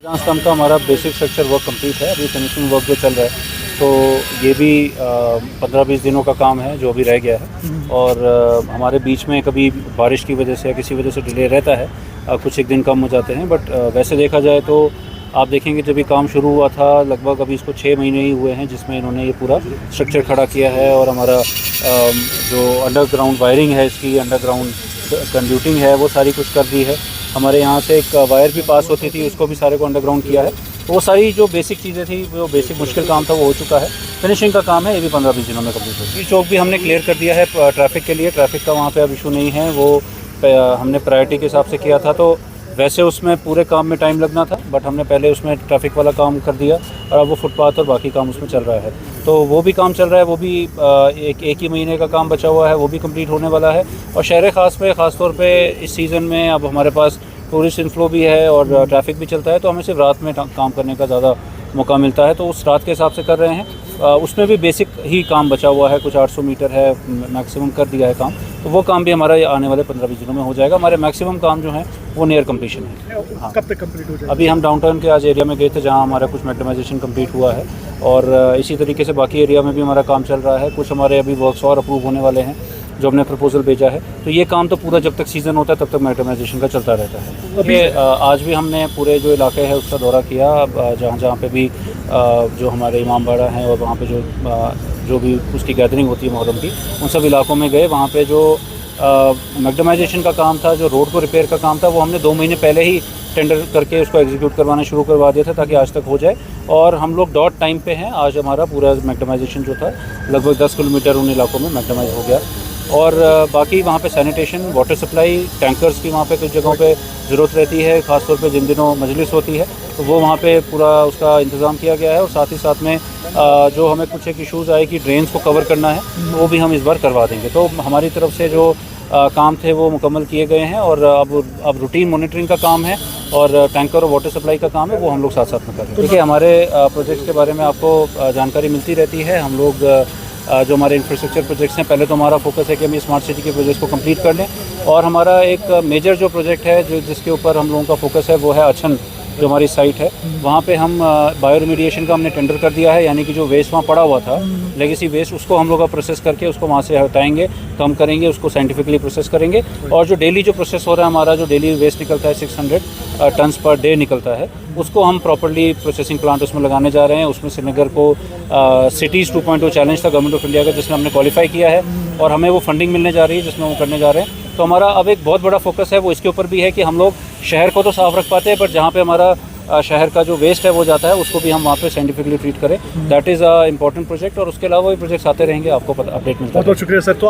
जहाँ स्तंभ का हमारा बेसिक स्ट्रक्चर वर्क कंप्लीट है, अभी फिनिशिंग वर्क जो चल रहा है, तो ये भी 15-20 दिनों का काम है जो अभी रह गया है। और हमारे बीच में कभी बारिश की वजह से या किसी वजह से डिले रहता है, कुछ एक दिन कम हो जाते हैं, बट वैसे देखा जाए तो आप देखेंगे जब ये काम शुरू हुआ था लगभग अभी इसको 6 महीने ही हुए हैं जिसमें इन्होंने ये पूरा स्ट्रक्चर खड़ा किया है। और हमारा जो अंडरग्राउंड वायरिंग है, इसकी अंडरग्राउंड कंड्यूटिंग है, वो सारी कुछ कर दी है। हमारे यहाँ से एक वायर भी पास होती थी, उसको भी सारे को अंडरग्राउंड किया है। तो वो सारी जो बेसिक चीज़ें थी, जो बेसिक मुश्किल काम था, वो हो चुका है। फिनिशिंग का काम है, ये भी 15-20 दिनों में कंप्लीट होगा। चौक भी हमने क्लियर कर दिया है ट्रैफिक के लिए। ट्रैफिक का वहाँ पे अब इशू नहीं है, वो हमने प्रायोरिटी के हिसाब से किया था। तो वैसे उसमें पूरे काम में टाइम लगना था, बट हमने पहले उसमें ट्रैफिक वाला काम कर दिया और अब वो फुटपाथ और बाकी काम उसमें चल रहा है। तो वो भी काम चल रहा है, वो भी एक ही महीने का काम बचा हुआ है, वो भी कंप्लीट होने वाला है। और शहर ख़ास पे ख़ास तौर पे इस सीज़न में अब हमारे पास टूरिस्ट इनफ्लो भी है और ट्रैफिक भी चलता है, तो हमें सिर्फ रात में काम करने का ज़्यादा मौका मिलता है, तो उस रात के हिसाब से कर रहे हैं। उसमें भी बेसिक ही काम बचा हुआ है, कुछ 800 मीटर है, मैक्सिमम कर दिया है काम। तो वो काम भी हमारा आने वाले 15-20 दिनों में हो जाएगा। हमारे मैक्सिमम काम जो है वो नियर कंप्लीशन है। हाँ, कब तक कंप्लीट हो जाएगा? अभी हम डाउनटाउन के आज एरिया में गए थे जहाँ हमारा कुछ मैग्नेटाइजेशन कंप्लीट हुआ है, और इसी तरीके से बाकी एरिया में भी हमारा काम चल रहा है। कुछ हमारे अभी वर्क्स और अप्रूव होने वाले हैं जो हमने प्रपोजल भेजा है। तो ये काम तो पूरा जब तक सीज़न होता है तब तक मैग्नेटाइजेशन का चलता रहता है। अभी आज भी हमने पूरे जो इलाके है उसका दौरा किया, जहाँ पे भी जो हमारे इमामबाड़ा हैं और वहाँ पे जो भी उसकी गैदरिंग होती है मुहर्रम की, उन सब इलाकों में गए। वहाँ पे जो मैग्नेटाइजेशन का काम था, जो रोड को रिपेयर का काम था, वो हमने 2 महीने पहले ही टेंडर करके उसको एग्जीक्यूट करवाना शुरू करवा दिया था ताकि आज तक हो जाए। और हम लोग डॉट टाइम पे हैं। आज हमारा पूरा मैग्नेटाइजेशन जो था लगभग 10 किलोमीटर उन इलाकों में मैग्नेटाइज हो गया। और बाकी वहाँ पे सैनिटेशन, वाटर सप्लाई, टैंकर्स की वहाँ पे कुछ जगहों पे ज़रूरत रहती है, ख़ासतौर पे जिन दिनों मजलिस होती है, तो वो वहाँ पे पूरा उसका इंतज़ाम किया गया है। और साथ ही साथ में जो हमें कुछ एक इशूज़ आए कि ड्रेन्स को कवर करना है, तो वो भी हम इस बार करवा देंगे। तो हमारी तरफ से जो काम थे वो मुकम्मल किए गए हैं, और अब रूटीन मॉनिटरिंग का काम है और टैंकर और वाटर सप्लाई का काम है, वो हम लोग साथ साथ में कर रहे हैं। देखिए, हमारे प्रोजेक्ट्स के बारे में आपको जानकारी मिलती रहती है। हम लोग जो हमारे इंफ्रास्ट्रक्चर प्रोजेक्ट्स हैं, पहले तो हमारा फोकस है कि हम ये स्मार्ट सिटी के प्रोजेक्ट्स को कंप्लीट कर लें। और हमारा एक मेजर जो प्रोजेक्ट है जिसके ऊपर हम लोगों का फोकस है, वो है अछन, जो हमारी साइट है। वहाँ पे हम बायो रिमीडिएशन का हमने टेंडर कर दिया है, यानी कि जो वेस्ट वहाँ पड़ा हुआ था, लेगेसी वेस्ट, उसको हम लोग अब प्रोसेस करके उसको वहाँ से हटाएंगे, कम करेंगे, उसको साइंटिफिकली प्रोसेस करेंगे। और जो डेली जो प्रोसेस हो रहा है, हमारा जो डेली वेस्ट निकलता है 600 टन्स पर डे निकलता है, उसको हम प्रॉपर्ली प्रोसेसिंग प्लांट उसमें लगाने जा रहे हैं। उसमें श्रीनगर को सिटीज़ 2.0 चैलेंज था गवर्नमेंट ऑफ इंडिया का, जिसमें हमने क्वालिफाई किया है और हमें वो फंडिंग मिलने जा रही है जिसमें वो करने जा रहे हैं। तो हमारा अब एक बहुत बड़ा फोकस है वो इसके ऊपर भी है कि हम लोग शहर को तो साफ़ रख पाते हैं, बट जहाँ पे हमारा शहर का जो वेस्ट है वो जाता है, उसको भी हम वहाँ पे साइंटिफिकली ट्रीट करें। That is a important project, और उसके अलावा भी प्रोजेक्ट्स आते रहेंगे, आपको अपडेट मिलता है। बहुत शुक्रिया सर। तो